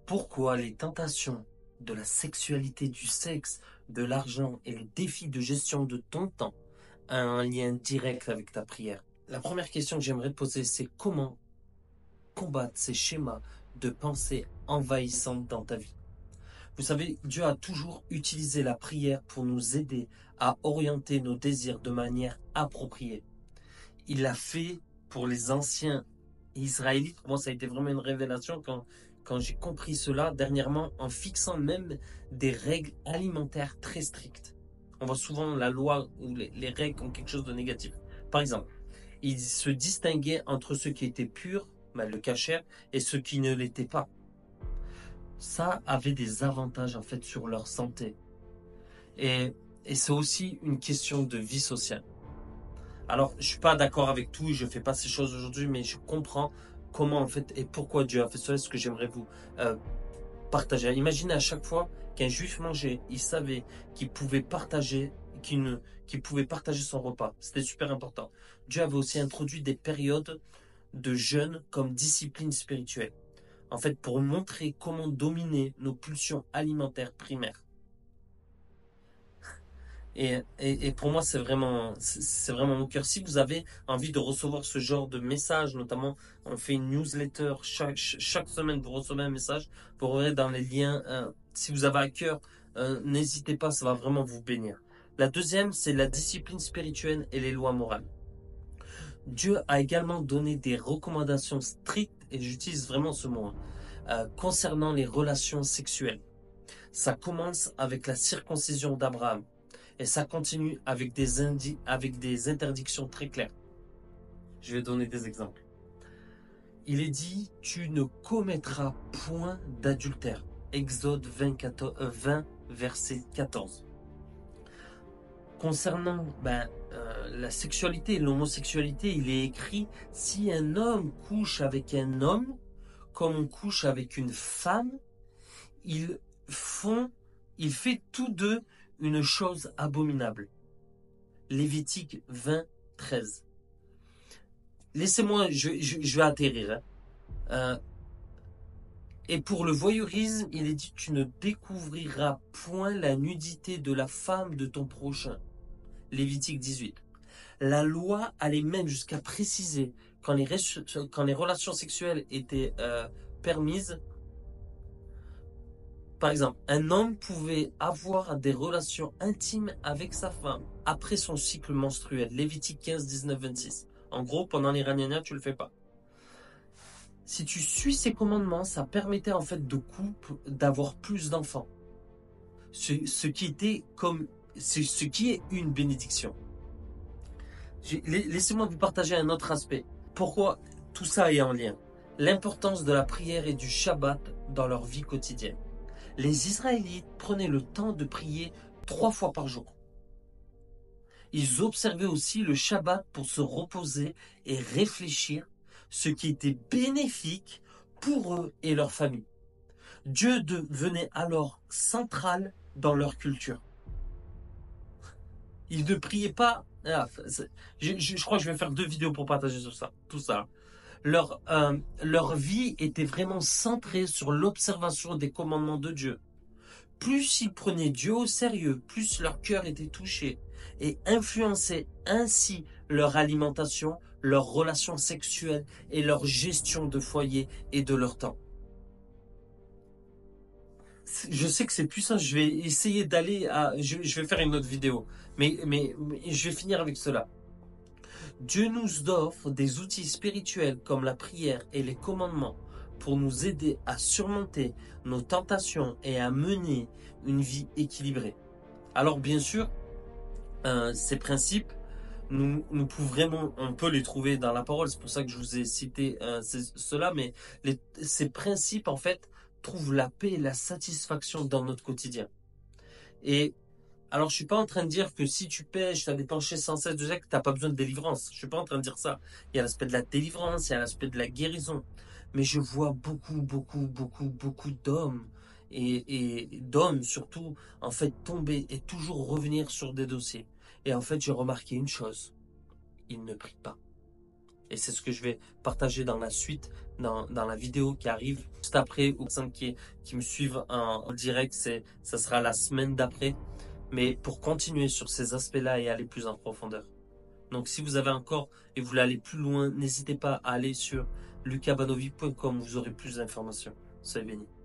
Pourquoi les tentations de la sexualité, du sexe, de l'argent et le défi de gestion de ton temps ont un lien direct avec ta prière? La première question que j'aimerais te poser, c'est comment combattre ces schémas de pensée envahissantes dans ta vie? Vous savez, Dieu a toujours utilisé la prière pour nous aider à orienter nos désirs de manière appropriée. Il l'a fait pour les anciens Israélites. Pour moi, ça a été vraiment une révélation quand j'ai compris cela dernièrement, en fixant même des règles alimentaires très strictes. On voit souvent la loi ou les règles comme quelque chose de négatif. Par exemple, il se distinguait entre ceux qui étaient purs, le kasher, et ceux qui ne l'étaient pas. Ça avait des avantages en fait sur leur santé. Et, et c'est aussi une question de vie sociale. Alors, je suis pas d'accord avec tout, je fais pas ces choses aujourd'hui, mais je comprends comment en fait et pourquoi Dieu a fait cela, ce que j'aimerais vous euh, partager. Imaginez à chaque fois qu'un juif mangeait, il savait qu'il pouvait partager, qu'il pouvait partager son repas. C'était super important. Dieu avait aussi introduit des périodes de jeûne comme discipline spirituelle. En fait, pour montrer comment dominer nos pulsions alimentaires primaires. Et pour moi, c'est vraiment mon cœur. Si vous avez envie de recevoir ce genre de message, notamment, on fait une newsletter chaque semaine, vous recevez un message, vous aurez dans les liens. Si vous avez à cœur, n'hésitez pas, ça va vraiment vous bénir. La deuxième, c'est la discipline spirituelle et les lois morales. Dieu a également donné des recommandations strictes, et j'utilise vraiment ce mot, concernant les relations sexuelles. Ça commence avec la circoncision d'Abraham. Et ça continue avec avec des interdictions très claires. Je vais donner des exemples. Il est dit, tu ne commettras point d'adultère. Exode 20, verset 14. Concernant la sexualité et l'homosexualité, il est écrit, si un homme couche avec un homme, comme on couche avec une femme, ils fait tous deux une chose abominable. Lévitique 20, 13. Laissez-moi, je vais atterrir. Et pour le voyeurisme, il est dit, tu ne découvriras point la nudité de la femme de ton prochain. Lévitique 18. La loi allait même jusqu'à préciser quand les relations sexuelles étaient permises. Par exemple, un homme pouvait avoir des relations intimes avec sa femme après son cycle menstruel. Lévitique 15, 19, 26. En gros, pendant les Raniania, tu le fais pas. Si tu suis ces commandements, ça permettait en fait de couple d'avoir plus d'enfants. Ce qui est une bénédiction. Laissez-moi vous partager un autre aspect. Pourquoi tout ça est en lien? L'importance de la prière et du Shabbat dans leur vie quotidienne. Les Israélites prenaient le temps de prier 3 fois par jour. Ils observaient aussi le Shabbat pour se reposer et réfléchir, ce qui était bénéfique pour eux et leur famille. Dieu devenait alors central dans leur culture. Ils ne priaient pas. Je crois que je vais faire 2 vidéos pour partager sur ça, tout ça. Leur vie était vraiment centrée sur l'observation des commandements de Dieu. Plus ils prenaient Dieu au sérieux, plus leur cœur était touché et influençait ainsi leur alimentation, leurs relations sexuelles et leur gestion de foyer et de leur temps. Je sais que c'est puissant, je vais essayer je vais faire une autre vidéo, mais je vais finir avec cela. Dieu nous offre des outils spirituels comme la prière et les commandements pour nous aider à surmonter nos tentations et à mener une vie équilibrée. Alors bien sûr, ces principes, on peut les trouver dans la parole, c'est pour ça que je vous ai cité cela, mais ces principes en fait trouvent la paix et la satisfaction dans notre quotidien. Et alors, je suis pas en train de dire que si tu pêches, tu as des penchés sans cesse de que tu n'as pas besoin de délivrance. Je suis pas en train de dire ça. Il y a l'aspect de la délivrance, il y a l'aspect de la guérison. Mais je vois beaucoup d'hommes et d'hommes surtout, en fait, tomber et toujours revenir sur des dossiers. Et en fait, j'ai remarqué une chose. Ils ne prient pas. Et c'est ce que je vais partager dans la suite, dans la vidéo qui arrive juste après, aux personnes qui me suivent en direct, ça sera la semaine d'après. Mais pour continuer sur ces aspects-là et aller plus en profondeur. Donc si vous avez encore et vous voulez aller plus loin, n'hésitez pas à aller sur lucabanovi.com, vous aurez plus d'informations. Soyez bénis.